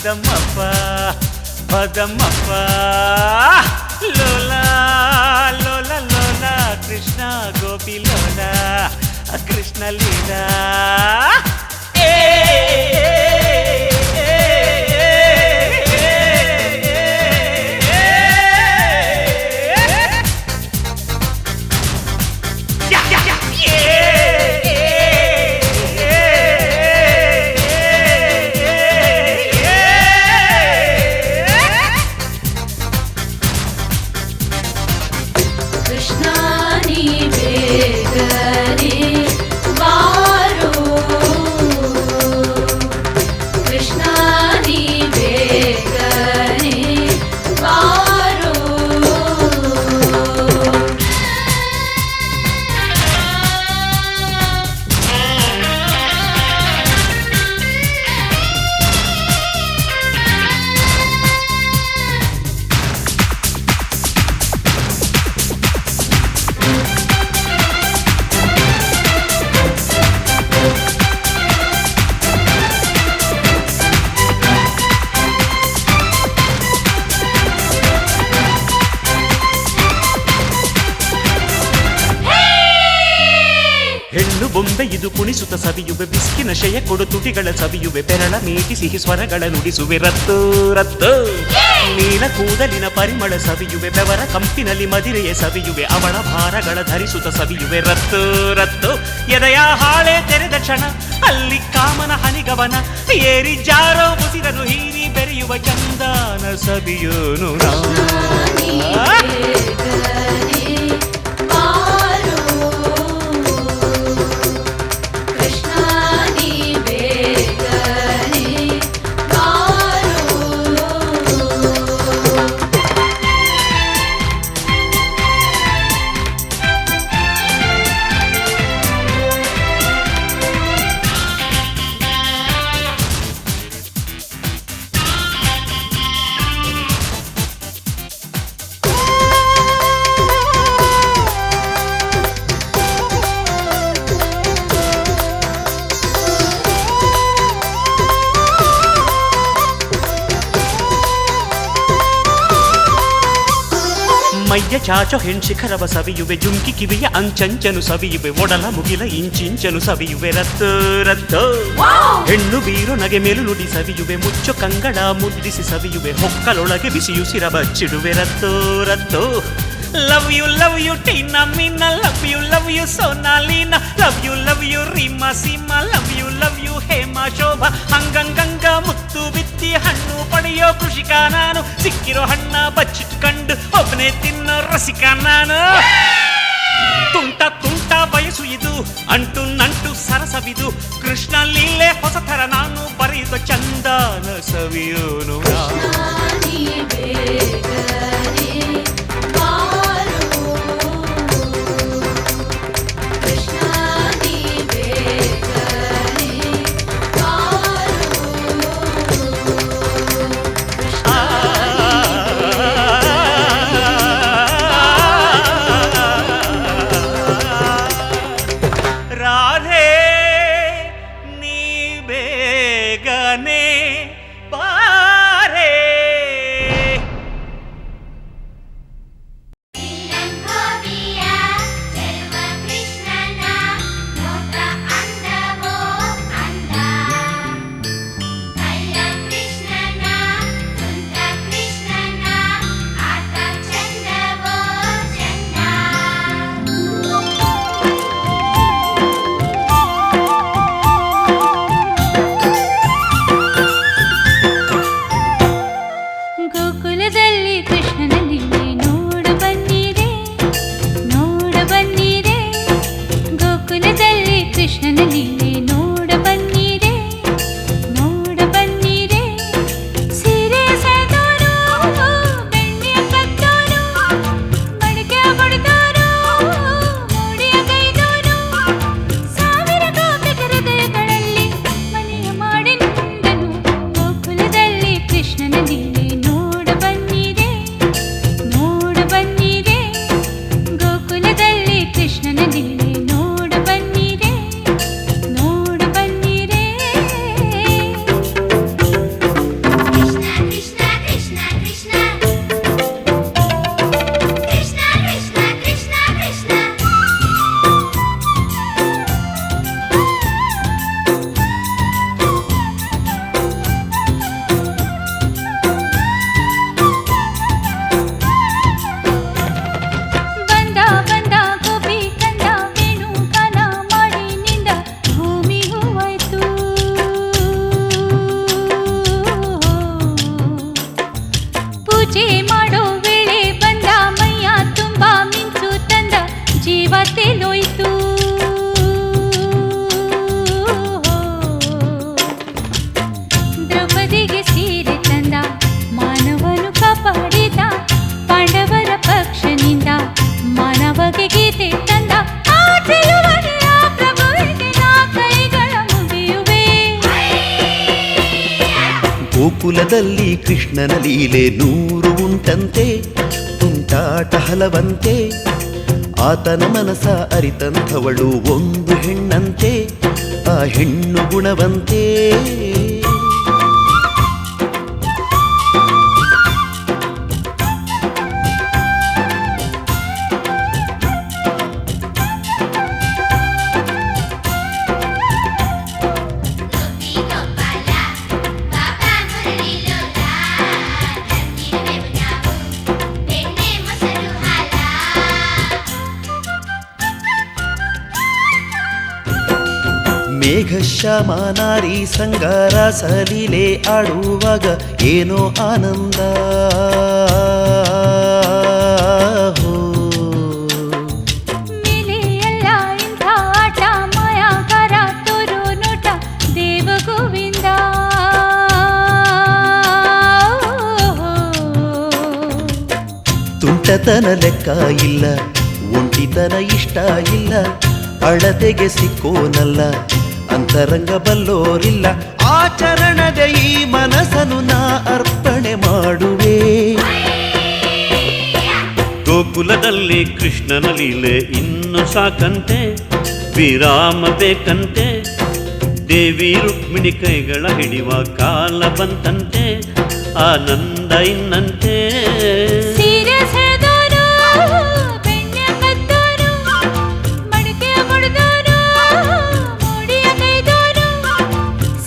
పదమప్ప పదమప్ప లోలా లోల లోల కృష్ణ గోపి లోల కృష్ణ లీలా ಬೊಂಬೆ ಇದು ಕುಣಿಸುತ್ತ ಸವಿಯುವೆ ಬಿಸ್ಕಿನ ಶಯ ಕೊಡು ತುಟಿಗಳ ಸವಿಯುವೆ ಬೆರಳ ಮೀಟಿ ಸಿಹಿ ಸ್ವರಗಳ ನುಡಿಸುವೆ ರತ್ತು ರತ್ತು ನೀಲ ಕೂದಲಿನ ಪರಿಮಳ ಸವಿಯುವೆ ಬೆವರ ಕಂಪಿನಲ್ಲಿ ಮದಿರೆಯ ಸವಿಯುವೆ ಅವಳ ಭಾರಗಳ ಧರಿಸುತ್ತ ಸವಿಯುವೆ ರತ್ತು ರತ್ತು ಎದೆಯ ಹಾಳೆ ತೆರೆದ ಕ್ಷಣ ಅಲ್ಲಿ ಕಾಮನ ಹನಿಗವನ ಏರಿ ಜಾರೋ ಮುಸಿರನು ಹೀರಿ ಬೆರೆಯುವ ಚಂದನ ಸವಿಯೋನು ಮೈಯ ಚಾಚೋ ಹೆಣ್ಶಿಖರವ ಸವಿಯುವೆ ಜುಂಕಿ ಕಿವಿಯ ಅಂಚಂಚನು ಸವಿಯುವೆ ಒಡಲ ಮುಗಿಲ ಇಂಚಿಂಚನು ಸವಿಯುವೆ ರತ್ತು ರತ್ತು ಹೆಣ್ಣು ಬೀರು ನಗೆ ಮೇಲು ನುಡಿ ಸವಿಯುವೆ ಮುಚ್ಚು ಕಂಗಳ ಮುದ್ದಿಸಿ ಸವಿಯುವೆ ಹೊಕ್ಕಲೊಳಗೆ ಬಿಸಿಯುಸಿರ ಬಚ್ಚಿಡುವೆ ರತ್ತು ರತ್ತು love you Tina Meena love you Sonalina love you Reema Seema love you Hema Shobha ಹಂಗಂಗಂಗ ಮುತ್ತು ಬಿತ್ತಿ ಹಣ್ಣು ಪಡೆಯೋ ಕೃಷಿಕ ನಾನು ಸಿಕ್ಕಿರೋ ಹಣ್ಣ ಬಚ್ಚಿಟ್ಕಂಡು ಒಬ್ಬನೇ ತಿನ್ನೋ ರಸಿಕ ನಾನು ತುಂಟ ತುಂಟ ಬಯಸು ಇದು ಅಂಟು ನಂಟು ಸರಸವಿದು ಕೃಷ್ಣ ಲೀಲೆ ಹೊಸತರ ನಾನು ಬರೆಯುವ ಚಂದನ ಸವಿಯೋನು ಗೋಕುಲದಲ್ಲಿ ಕೃಷ್ಣನ ಲೀಲೆ ನೋಡ ಬನ್ನಿರೆ ಪೂಜೆ ಮಾಡೋ ವೇಳೆ ಬಂದ ಮೈಯ ತುಂಬ ಮಿಂಚು ತಂದ ಜೀವ ತೇಲೋಯ್ತು ದ್ರೌಪದಿಗೆ ಸೀರೆ ತಂದ ಮಾನವನು ಕಾಪಾಡಿದ ಪಾಂಡವರ ಪಕ್ಷನಿಂದ ಮಾನವಗೆ ಗೀತೆ ತಂದ ಆ ಚೆಲುವನೆಯ ಪ್ರಭುವಿಗೆ ನಾ ಕೈಗಳ ಮುಗಿಯುವೆ ಗೋಕುಲದಲ್ಲಿ ಕೃಷ್ಣನ ಲೀಲೆ 100 ಉಂಟಂತೆ ತುಂಟಾಟ ಹಲವಂತೆ ಆತನ ಮನಸ ಅರಿತಂಥವಳು ಒಂದು ಹೆಣ್ಣಂತೆ ಆ ಹೆಣ್ಣು ಗುಣವಂತೆ ಮೇಘಶ್ಯಾಮ ನಾರಿ ಸಂಗಾರ ಸಲೀಲೆ ಆಡುವಾಗ ಏನೋ ಆನಂದ ಮೇಲೆ ಎಲ್ಲ ಇಂಥ ಆಟ ಮಾಯಾಗಾರ ತೋರು ನೋಟ ದೇವ ಗೋವಿಂದ ತುಂಟತನ ಲೆಕ್ಕ ಇಲ್ಲ ಒಂಟಿತನ ಇಷ್ಟ ಇಲ್ಲ ಅಳತೆಗೆ ಸಿಕ್ಕೋನಲ್ಲ ಅಂತರಂಗ ಬಲ್ಲೋರಿಲ್ಲ ಆಚರಣದ ಈ ಮನಸ್ಸನ್ನು ನಾ ಅರ್ಪಣೆ ಮಾಡುವೆ ಗೋಕುಲದಲ್ಲಿ ಕೃಷ್ಣನ ಲೀಲೆ ಇನ್ನು ಸಾಕಂತೆ ವಿರಾಮ ಬೇಕಂತೆ ದೇವಿ ರುಕ್ಮಿಣಿ ಕೈಗಳ ಹಿಡಿಯುವ ಕಾಲ ಬಂತಂತೆ ಆನಂದ ಇನ್ನಂತೆ ಸೀರೆ ಸೆಳೆದೋರು ಬೆಣ್ಣೆ ಕದ್ದೋರು ಮಡಿಕೆ ಮುಡಿದೋರು ಮೂಡಿಯ ಕೈದೋರು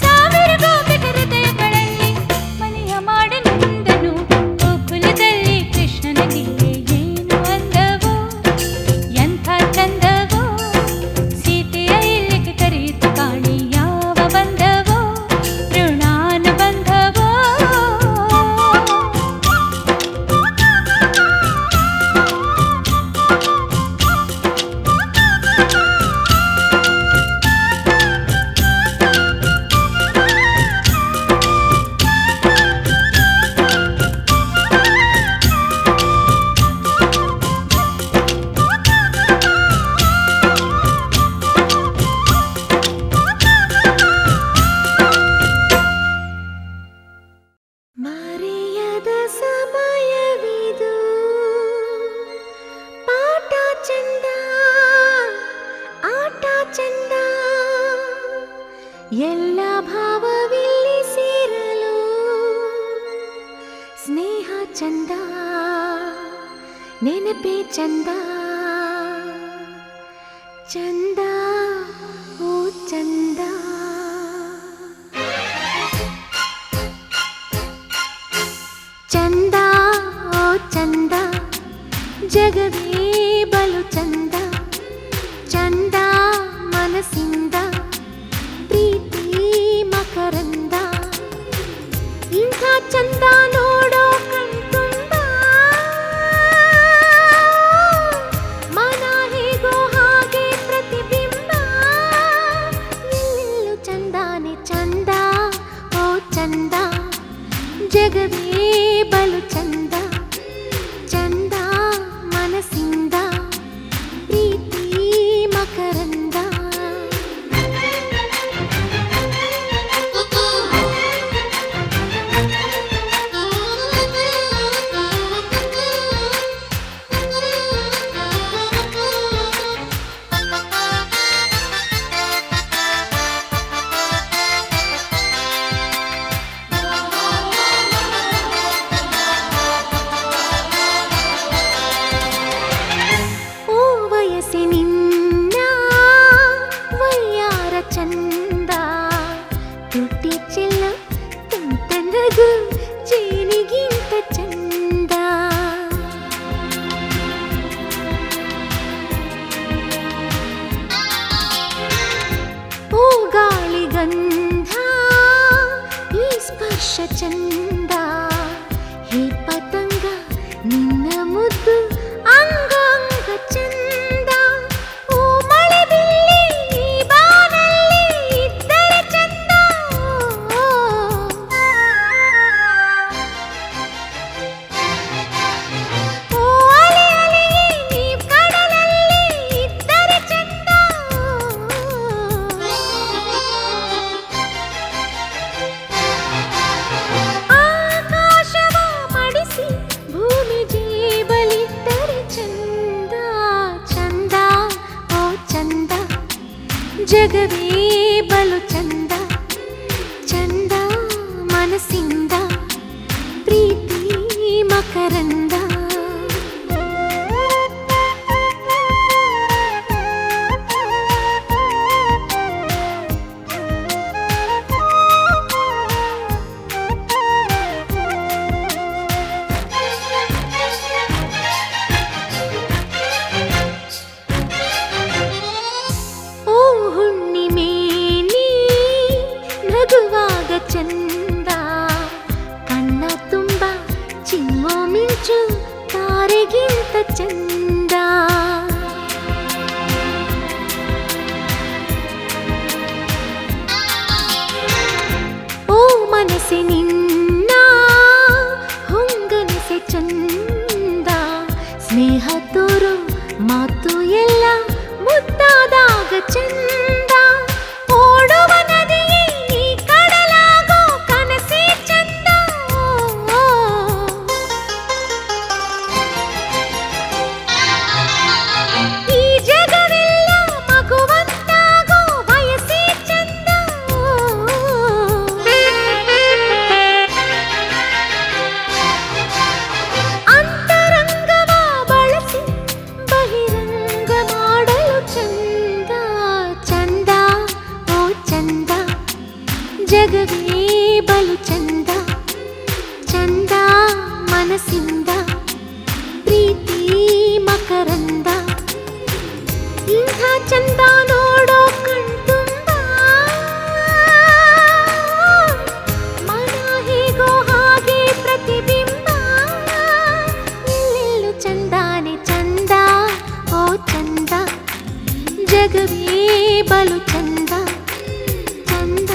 ಸಾವಿರ ಗೋಪಿಕ ಹೃದಯಗಳಲ್ಲಿ ಮನೆಯ ಮಾಡಲೆಂದನು ಗೋಕುಲದಲ್ಲಿ ಕೃಷ್ಣನ ಲೀಲೆ ಏನು ಅಂದವೋ ಎಂಥ ಚಂದವೋ ಸೀತೆಯ ಇಲ್ಲಿಗೆ ಕರೆಯಿತು ಕಾಣಿ ಯಾವ ಬಂದವೋ ಋಣಾನುಬಂಧವೋ ಮರೆಯದ ಸಮಯವಿದು ಪಾಠ ಚಂದ ಆಟ ಚಂದ ಎಲ್ಲ ಭಾವವಿಲ್ಲಿ ಸೇರಲು ಸ್ನೇಹ ಚಂದ ನೆನಪೇ ಚಂದ ಚಂದ ಓ ಚಂದ ಚಂದ ಓ ಚಂದ ಜಗವೇ ಬಲು ಚಂದ ಚಂದ ಮನಸ್ಸಿಂದ ಪ್ರೀತಿ ಮಕರಂದ ಇಂಥ ಚಂದ ನೋಡೋ ಕಣ್ತುಂಬ ಮನ ಹೇಗೋ ಹಾಗೆ ಪ್ರತಿಬಿಂಬ ಎಲ್ಲೆಲ್ಲೂ ಚಂದಾನೆ ಚಂದ ಓ ಚಂದ ಜಗವೇ ಬಲು ಚಂದ ಚಂದ ಮನಸ್ಸಿಂದ ಪ್ರೀತಿ ಮಕರಂದ ಜಗವೇ ಬಲು ಚಂದ ಚಂದ ಮನಸ್ಸಿಂದ ಪ್ರೀತಿ ಮಕರಂದ ಓ ಹುಣ್ಣಿಮೆ ನೀ ನಗುವಾಗ ಚಂದ ಕಣ್ಣ ತುಂಬ ಚಿಮ್ಮೋ ಮಿಂಚು ತಾರೆಗಿಂತ ಚಂದ ಓ ಮನಸ್ಸೆ ನಿನ್ನ ಹೊಂಗನಸೆ ಚಂದ ಸ್ನೇಹ ತೋರು ಮಾತು ಎಲ್ಲ ಮುದ್ದಾದಾಗ ಚಂದ ಓಡುವ ನದಿಯೇ ನೀ ಕಡಲಾಗೋ ಕನಸೇ ಚಂದ ಈ ಜಗವೆಲ್ಲ ಮಗುವಂತಾಗೋ ವಯಸ್ಸೇ ಚಂದ ಅಂತರಂಗವ ಬಳಸಿ ಬಹಿರಂಗ ಮಾಡಲು ಚಂದ ಚಂದ ಓ ಚಂದ ಜಗವೇ ಬಲು ಚಂದ ಚಂದ ಮನಸ್ಸಿಂದ ಪ್ರೀತಿ ಮಕರಂದ ಇಂಥ ಚಂದ ನೋಡೋ ಕಣ್ತುಂಬ ಮನ ಹೇಗೋ ಹಾಗೆ ಪ್ರತಿಬಿಂಬ ಎಲ್ಲೆಲ್ಲೂ ಚಂದಾನೆ ಚಂದ ಓ ಚಂದ ಜಗವೇ ಬಲು ಚಂದ ಚಂದ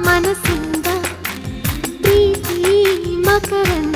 ಮನಸ್ಸಿಂದ ಪ್ರೀತಿ ಮಕರಂದ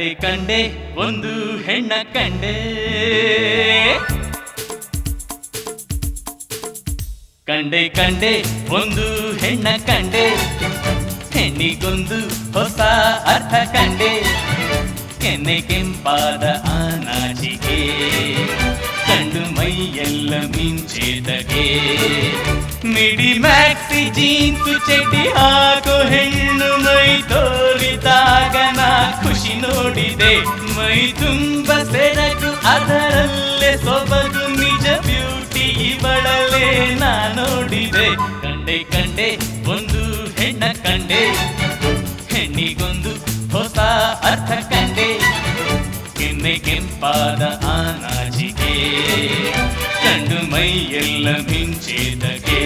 ಕಂಡೆ ಕಂಡೆ ಒಂದು ಹೆಣ್ಣ ಕಂಡೆ ಕಂಡೆ ಕಂಡೆ ಒಂದು ಹೆಣ್ಣ ಕಂಡೆ ಹೆಣ್ಣಿಗೊಂದು ಹೊಸ ಅರ್ಥ ಕಂಡೆ ಕೆನ್ನೆ ಕೆಂಪಾದ ಆನಾಚಿಕೆ ಕಂಡು ಮೈಯೆಲ್ಲ ಮಿಂಚೆದಗೆ ಮಿಡಿ ಮ್ಯಾಕ್ಸಿ ಜೀನ್ಸು ಚಡ್ಡಿ ಹಾಕೋ ಹೆಣ್ಣು ಮೈ ತೋರಿದಾಗ ನಾ ಖುಷಿ ನೋಡಿದೆ ಮೈ ತುಂಬ ಸೆರಗು ಅದರಲ್ಲೇ ಸೊಬಗು ನಿಜ ಬ್ಯೂಟಿ ಇವಳಲ್ಲೇ ನಾ ನೋಡಿದೆ ಕಂಡೆ ಕಂಡೆ ಒಂದು ಹೆಣ್ಣ ಕಂಡೆ ಹೆಣ್ಣಿಗೊಂದು ಹೊಸ ಅರ್ಥ ಕಂಡೆ ಕೆನ್ನೆ ಕೆಂಪಾದ ಆನಾಚಿಕೆ ಕಂಡು ಮೈಯೆಲ್ಲ ಮಿಂಚೆದಗೆ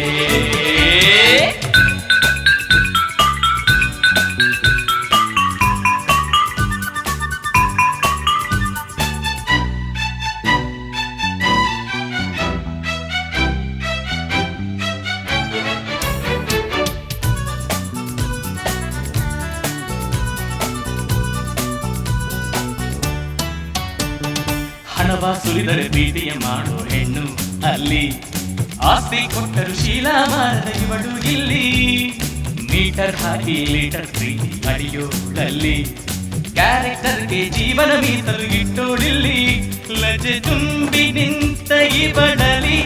ಹಣವ ಸುರಿದರೆ ಪ್ರೀತಿಯ ಮಾಡೋ ಹೆಣ್ಣು ಅಲ್ಲಿ ಆಸ್ತಿ ಕೊಟ್ಟರು ಶೀಲ ಮಾರದ ಇವಳು ಇಲ್ಲಿ ಮೀಟರ್ ಹಾಕಿ ಲೀಟರ್ ಪ್ರೀತಿ ಅಡಿಯೋಳಲ್ಲಿ ಕ್ಯಾರೆಕ್ಟರ್ಗೆ ಜೀವನ ಮೀಸಲು ಇಟ್ಟೋಳಿಲ್ಲಿ ಲಜೆ ತುಂಬಿ ನಿಂತ ಇವಳಲಿ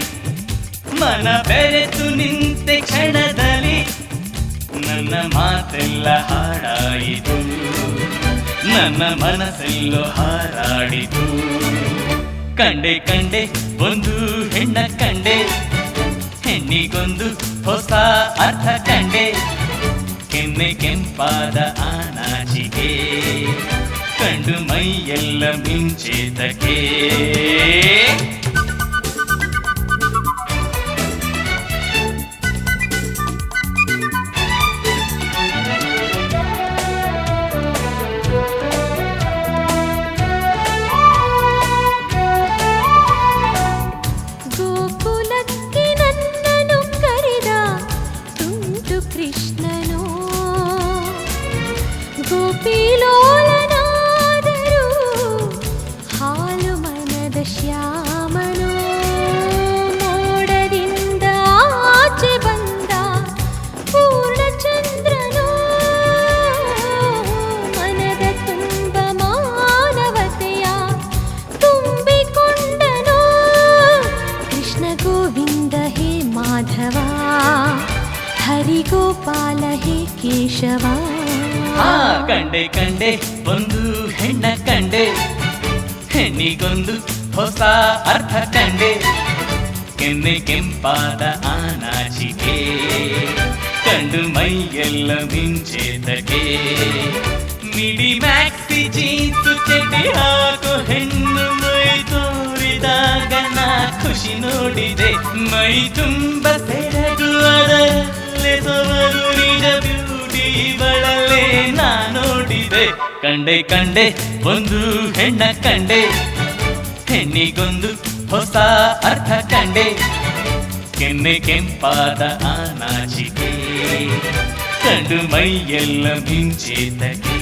ಮನ ಬೆರೆತು ನಿಂತೆ ಕ್ಷಣದಲ್ಲಿ ನನ್ನ ಮಾತೆಲ್ಲ ಹಾಡಾಯಿತು ನನ್ನ ಮನಸ್ಸೆಲ್ಲೋ ಹಾರಾಡಿತು ಕಂಡೆ ಕಂಡೆ ಒಂದು ಹೆಣ್ಣ ಕಂಡೆ ಹೆಣ್ಣಿಗೊಂದು ಹೊಸ ಅರ್ಥ ಕಂಡೆ ಕೆನ್ನೆ ಕೆಂಪಾದ ಆನಾಚಿಕೆ ಕಂಡು ಮೈಯೆಲ್ಲ ಮಿಂಚೆದಕ್ಕೆ ಗೋಪಿಲೋಲನಾದರೂ ಹಾಲು ಮನದ ಶ್ಯಾಮನು ಮೋಡದಿಂದ ಆಚೆ ಬಂದ ಪೂರ್ಣಚಂದ್ರನು ಮನದ ತುಂಬ ಮಾನವತೆಯ ತುಂಬಿಕೊಂಡನು ಕೃಷ್ಣ ಗೋವಿಂದ ಹೇ ಮಾಧವ ಹರಿಗೋಪಾಲ ಹೇ ಕೇಶವ ಕಂಡೆ ಕಂಡೆ ಒಂದು ಹೆಣ್ಣ ಕಂಡೆ ಹೆಣ್ಣಿಗೊಂದು ಹೊಸ ಅರ್ಥ ಕಂಡೆ ಕೆನ್ನೆ ಕೆಂಪಾದ ಆನಾಚಿಕೆ ಕಂಡು ಮೈಯೆಲ್ಲ ಮಿಂಚೆದಗೆ ಮಿಡಿ ಮ್ಯಾಕ್ಸಿ ಜೀನ್ಸು ಚಡ್ಡಿ ಹಾಕೋ ಹೆಣ್ಣು ಮೈ ತೋರಿದಾಗ ನಾ ಖುಷಿ ನೋಡಿದೆ ಮೈ ತುಂಬ ಸೆರಗು ಅದರಲ್ಲೇ ಸೊಬಗು ನಿಜ ಬ್ಯೂಟಿ ಇವಳಲ್ಲೇ ನಾ ನೋಡಿದೆ ಕಂಡೆ ಕಂಡೆ ಒಂದು ಹೆಣ್ಣ ಕಂಡೆ ಹೆಣ್ಣಿಗೊಂದು ಹೊಸ ಅರ್ಥ ಕಂಡೆ ಕೆನ್ನೆ ಕೆಂಪಾದ ಆನಾಚಿಕೆ ಕಂಡು ಮೈಯೆಲ್ಲ ಮಿಂಚೆದಗೆ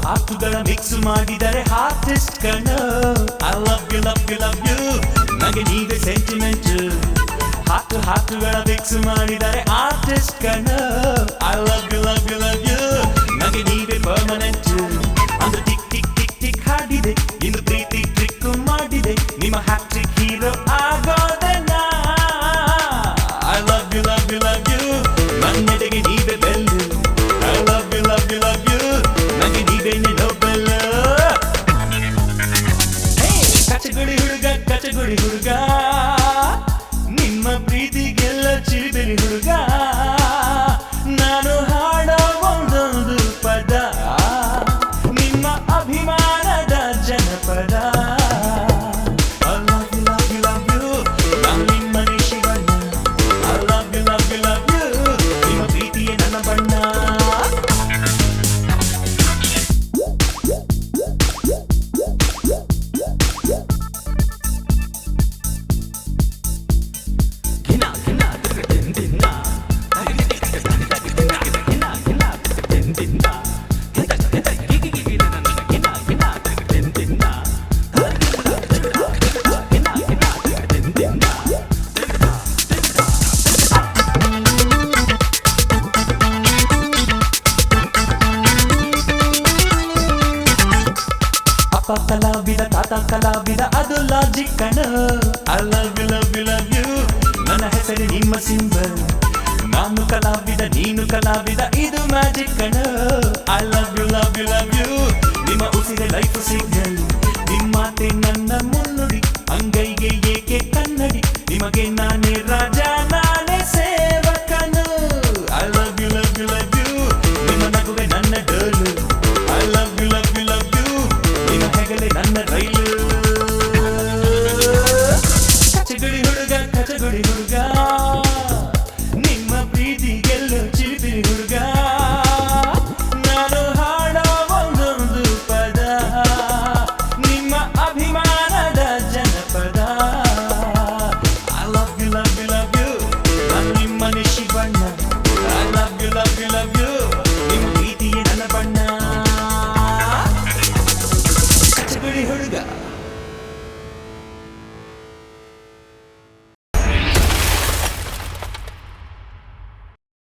ಹಾಟುಗಳ ಮಿಕ್ಸ್ ಮಾಡಿದರೆ ಹಾರ್ಟಿಸ್ಟ್ ಕಣ I love you love you love you ನನಗೆ ನೀವೇ ಸೆಂಟಿಮೆಂಟ್ ಹಾಟುಗಳ ಮಿಕ್ಸ್ ಮಾಡಿದರೆ ಆರ್ಟಿಸ್ಟ್ ಕಣ I love you love you love you ನನಗೆ ನೀವೇ ಪರ್ಮನೆಂಟ್ ಒಂದು ಟಿಕ್ ಟಿಕ್ ಟಿಕ್ ಟಿಕ್ ಹಾಡಿದೆ ಇನ್ನು ಪ್ರೀತಿ ಟ್ರಿಕ್ ಮಾಡಿದೆ ನಿಮ್ಮ ಹ್ಯಾಟ್ರಿಕ್ ಹೀರೋ ಆಗೋದೆ ನಾ I love you love you love you ನನ್ನೆಡೆಗೆ ನೀವೇ bell I love you love you love you ನನಗೆ ನೀವೇ ನೊಬೆಲ್ ಕಚಗುಳಿ ಹುಡುಗ ನಿಮ್ಮ ಪ್ರೀತಿಗೆಲ್ಲ ಚಿರಿಬೆರಿ ಹುಡುಗ ನಾನು ಹಾಡೋ ಒಂದೊಂದು ಪದ ನಿಮ್ಮ ಅಭಿಮಾನದ ಜನಪದ I love you love you love you ನಾನು ನಿಮ್ಮನೆ Shivanna I love you love you love you ನಿಮ್ಮ ಪ್ರೀತಿಯೇ ನನ್ನ ಬಣ್ಣ ಅಪ್ಪ ಕಲಾವಿದ ತಾತ ಕಲಾವಿದ ಅದು ಲಾಜಿಕ್ ಕಣ I love you love you love you ನನ್ನ ಹೆಸರು ನಿಮ್ಮ ಸಿಂಬಲ್ ನಾನು ಕಲಾವಿದ ನೀನು ಕಲಾವಿದ ಇದು ಮ್ಯಾಜಿಕ್ ಕಣ I love you love you love you ನಿಮ್ಮ ಉಸಿರೆ ಲೈಫ್ ಸಿಗ್ನಲ್ ನಿಮ್ಮಾತೆ ನನ್ನ ಮುನ್ನುಡಿ ಅಂಗೈಗೆ ಏಕೆ ಕನ್ನಡಿ ನಿಮಗೆ ನಾನೇ ರಾಜ ನಾನೇ ಸೇವಕನು I love you love you love you ನಿಮ್ಮ ನಗುವೆ ನನ್ನ ಡೋಲು I love you love you love you ನಿಮ್ಮ ಹೆಗಲೇ ನನ್ನ ರೈಲು ಕಚಗುಳಿ ಹುಡುಗ ನಿಮ್ಮ ಪ್ರೀತಿಗೆಲ್ಲೋ ಚಿಲಿಪಿರಿ ಹುಡುಗ ನಾನು ಹಾಡೋ ಒಂದೊಂದು ಪದ ನಿಮ್ಮ ಅಭಿಮಾನದ ಜನಪದ I love you love you love you ನಾನು ನಿಮ್ಮನೆ Shivanna I love you love you love you ನಿಮ್ಮ ಪ್ರೀತಿಯೇ ನನ್ನ ಬಣ್ಣ ಕಚಗುಳಿ ಹುಡುಗ